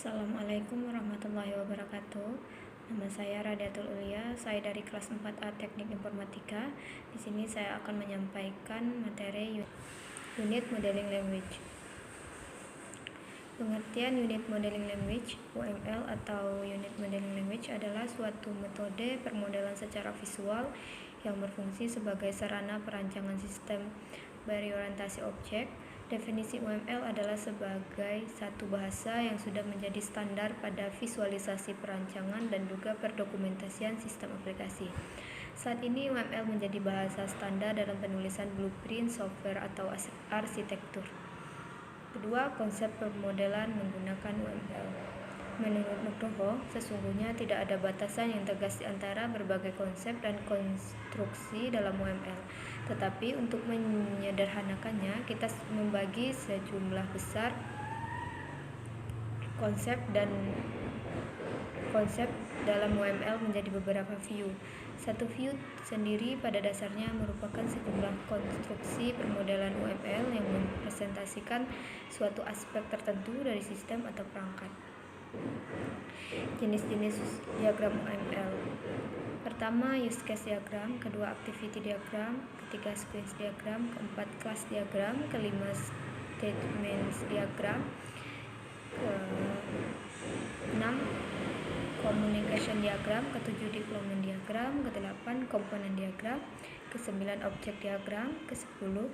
Assalamualaikum warahmatullahi wabarakatuh. Nama saya Radiatul Ulia, saya dari kelas 4A Teknik Informatika. Di sini saya akan menyampaikan materi Unit Modeling Language. Pengertian Unit Modeling Language (UML) atau Unit Modeling Language adalah suatu metode permodelan secara visual yang berfungsi sebagai sarana perancangan sistem berorientasi objek. Definisi UML adalah sebagai satu bahasa yang sudah menjadi standar pada visualisasi perancangan dan juga perdokumentasian sistem aplikasi. Saat ini UML menjadi bahasa standar dalam penulisan blueprint software atau arsitektur. Kedua, konsep permodelan menggunakan UML. Menurut Nugroho, sesungguhnya tidak ada batasan yang tegas di antara berbagai konsep dan konstruksi dalam UML. Tetapi untuk menyederhanakannya, kita membagi sejumlah besar konsep dalam UML menjadi beberapa view. Satu view sendiri pada dasarnya merupakan sejumlah konstruksi permodelan UML yang merepresentasikan suatu aspek tertentu dari sistem atau perangkat. Jenis-jenis diagram UML. Pertama, use case diagram, kedua activity diagram, ketiga sequence diagram, keempat class diagram, kelima statement diagram, keenam communication diagram, ketujuh deployment diagram, kedelapan komponen diagram, kesembilan object diagram, kesepuluh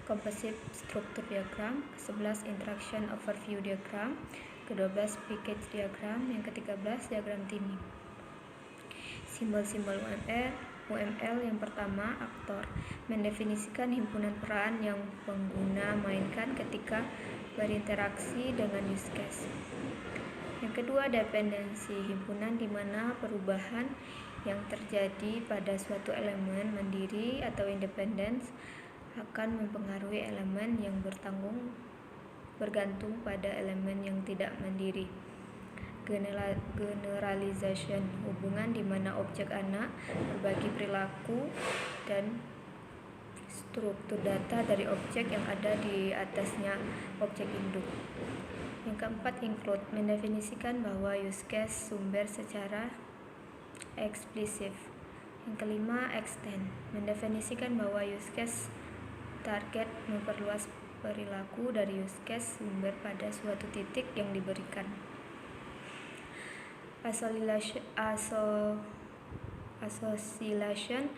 composite structure diagram, ke-11 interaction overview diagram, ke-12 package diagram, yang ke-13 diagram timing. Simbol-simbol UML yang pertama, aktor, mendefinisikan himpunan peran yang pengguna mainkan ketika berinteraksi dengan use case. Yang kedua, dependensi, himpunan di mana perubahan yang terjadi pada suatu elemen mandiri atau independen akan mempengaruhi elemen yang bergantung pada elemen yang tidak mandiri. Generalization, hubungan di mana objek anak berbagi perilaku dan struktur data dari objek yang ada di atasnya objek induk. Yang keempat, include, mendefinisikan bahwa use case sumber secara eksplisit. Yang kelima, extend, mendefinisikan bahwa use case target memperluas perilaku dari use case sumber pada suatu titik yang diberikan. Association,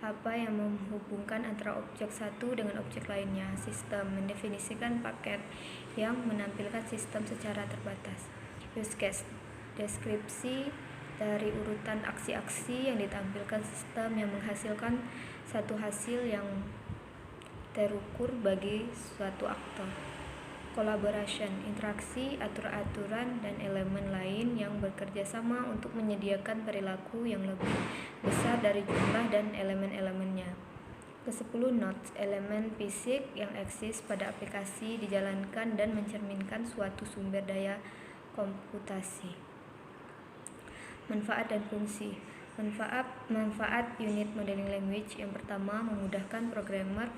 apa yang menghubungkan antara objek satu dengan objek lainnya. Sistem, mendefinisikan paket yang menampilkan sistem secara terbatas. Use case, deskripsi dari urutan aksi-aksi yang ditampilkan sistem yang menghasilkan satu hasil yang terukur bagi suatu aktor. Collaboration, interaksi, aturan dan elemen lain yang bekerja sama untuk menyediakan perilaku yang lebih besar dari jumlah dan elemen-elemennya. Ke-10, nodes, elemen fisik yang eksis pada aplikasi dijalankan dan mencerminkan suatu sumber daya komputasi. Manfaat dan fungsi. Manfaat unit modeling language yang pertama, memudahkan programmer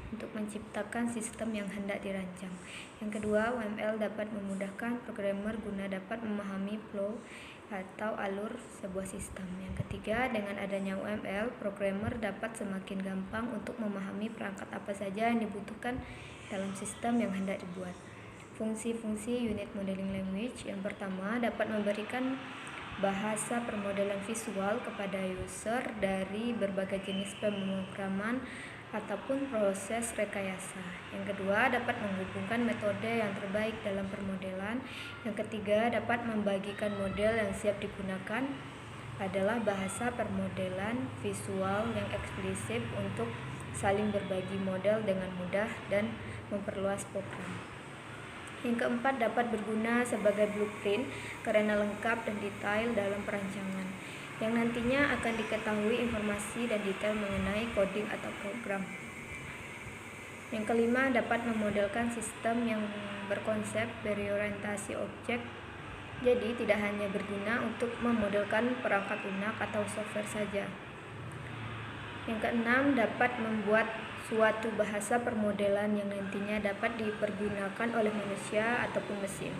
untuk menciptakan sistem yang hendak dirancang. Yang kedua, UML dapat memudahkan programmer guna dapat memahami flow atau alur sebuah sistem. Yang ketiga, dengan adanya UML, programmer dapat semakin gampang untuk memahami perangkat apa saja yang dibutuhkan dalam sistem yang hendak dibuat. Fungsi-fungsi unit modeling language yang pertama, dapat memberikan bahasa permodelan visual kepada user dari berbagai jenis pemrograman ataupun proses rekayasa. Yang kedua, dapat menghubungkan metode yang terbaik dalam permodelan. Yang ketiga, dapat membagikan model yang siap digunakan adalah bahasa permodelan visual yang eksplisit untuk saling berbagi model dengan mudah dan memperluas program. Yang keempat, dapat berguna sebagai blueprint karena lengkap dan detail dalam perancangan, yang nantinya akan diketahui informasi dan detail mengenai coding atau program. Yang kelima, dapat memodelkan sistem yang berkonsep berorientasi objek, jadi tidak hanya berguna untuk memodelkan perangkat lunak atau software saja. Yang keenam, dapat membuat suatu bahasa permodelan yang nantinya dapat dipergunakan oleh manusia ataupun mesin.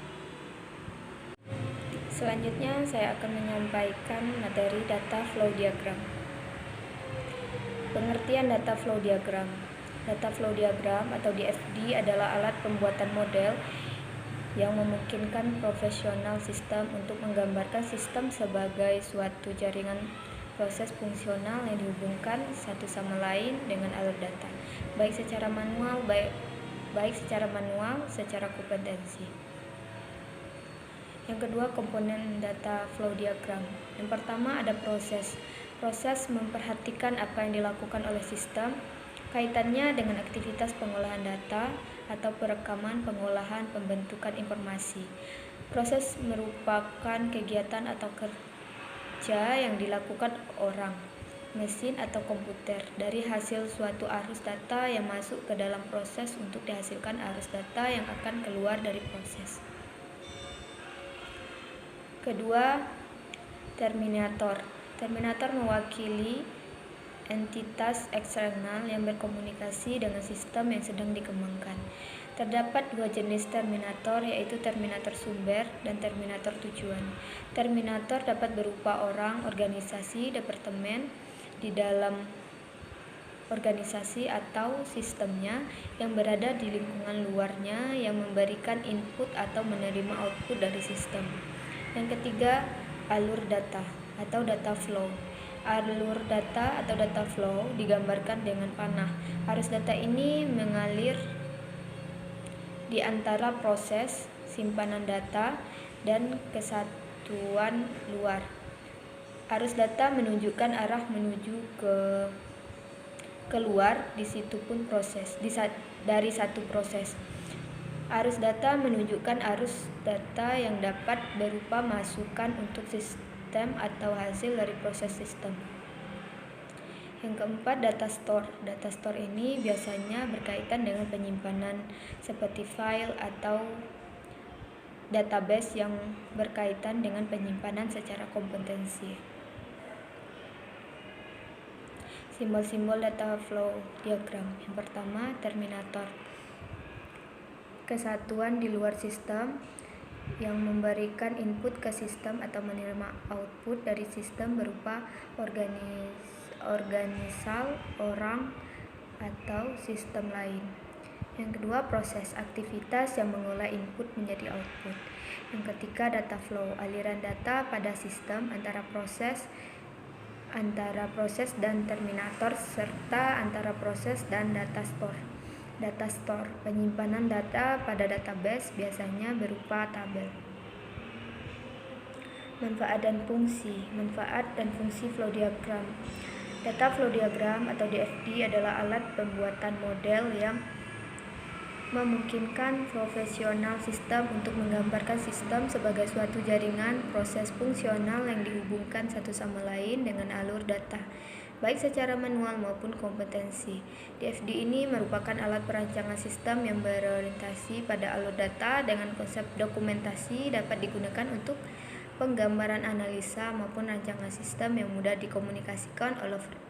Selanjutnya saya akan menyampaikan materi data flow diagram. Pengertian data flow diagram. Data flow diagram atau DFD adalah alat pembuatan model yang memungkinkan profesional sistem untuk menggambarkan sistem sebagai suatu jaringan proses fungsional yang dihubungkan satu sama lain dengan alur data, baik secara manual, secara kompetensi. Yang kedua, komponen data flow diagram. Yang pertama ada proses. Proses memperhatikan apa yang dilakukan oleh sistem, kaitannya dengan aktivitas pengolahan data atau perekaman, pengolahan, pembentukan informasi. Proses merupakan kegiatan atau kerja yang dilakukan orang, mesin atau komputer dari hasil suatu arus data yang masuk ke dalam proses untuk dihasilkan arus data yang akan keluar dari proses. Kedua, terminator. Terminator mewakili entitas eksternal yang berkomunikasi dengan sistem yang sedang dikembangkan. Terdapat dua jenis terminator, yaitu terminator sumber dan terminator tujuan. Terminator dapat berupa orang, organisasi, departemen di dalam organisasi atau sistemnya yang berada di lingkungan luarnya yang memberikan input atau menerima output dari sistem. Yang ketiga, alur data atau data flow. Alur data atau data flow digambarkan dengan panah. Arus data ini mengalir di antara proses simpanan data dan kesatuan luar. Arus data menunjukkan arah menuju ke keluar di situ pun proses dari satu proses. Arus data menunjukkan arus data yang dapat berupa masukan untuk sistem atau hasil dari proses sistem. Yang keempat, data store. Data store ini biasanya berkaitan dengan penyimpanan seperti file atau database yang berkaitan dengan penyimpanan secara kompetensi. Simbol-simbol data flow diagram. Yang pertama, terminator. Kesatuan di luar sistem yang memberikan input ke sistem atau menerima output dari sistem berupa organisal, orang, atau sistem lain. Yang kedua, proses, aktivitas yang mengolah input menjadi output. Yang ketiga, data flow, aliran data pada sistem antara proses dan terminator serta antara proses dan data store. Data store, penyimpanan data pada database biasanya berupa tabel. Manfaat dan fungsi. Manfaat dan fungsi flow diagram. Data flow diagram atau DFD adalah alat pembuatan model yang memungkinkan profesional sistem untuk menggambarkan sistem sebagai suatu jaringan proses fungsional yang dihubungkan satu sama lain dengan alur data, baik secara manual maupun kompetensi. DFD ini merupakan alat perancangan sistem yang berorientasi pada alur data dengan konsep dokumentasi, dapat digunakan untuk penggambaran analisa maupun rancangan sistem yang mudah dikomunikasikan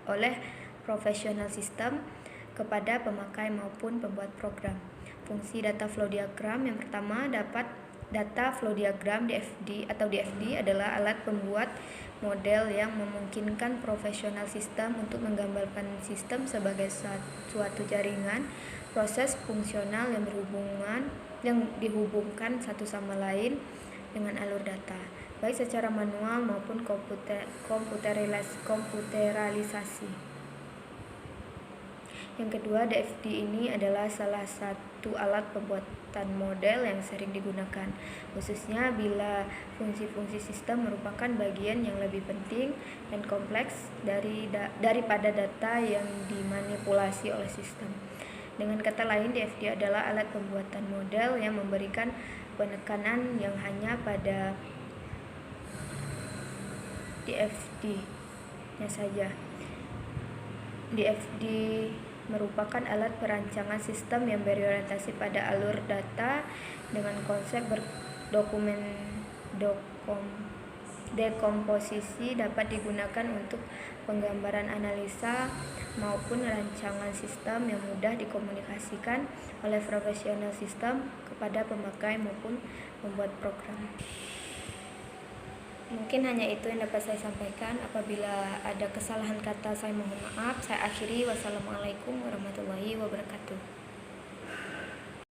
oleh profesional sistem kepada pemakai maupun pembuat program. Fungsi data flow diagram yang pertama, data flow diagram DFD adalah alat pembuat model yang memungkinkan profesional sistem untuk menggambarkan sistem sebagai suatu jaringan proses fungsional yang dihubungkan satu sama lain dengan alur data, baik secara manual maupun komputeralisasi. Yang kedua, DFD ini adalah salah satu alat pembuatan model yang sering digunakan, khususnya bila fungsi-fungsi sistem merupakan bagian yang lebih penting dan kompleks daripada data yang dimanipulasi oleh sistem. Dengan kata lain, DFD adalah alat pembuatan model yang memberikan penekanan yang hanya pada DFD-nya saja. DFD merupakan alat perancangan sistem yang berorientasi pada alur data dengan konsep dekomposisi, dapat digunakan untuk penggambaran analisa maupun rancangan sistem yang mudah dikomunikasikan oleh profesional sistem kepada pemakai maupun pembuat program. Mungkin hanya itu yang dapat saya sampaikan. Apabila ada kesalahan kata, saya mohon maaf. Saya akhiri. Wassalamualaikum warahmatullahi wabarakatuh.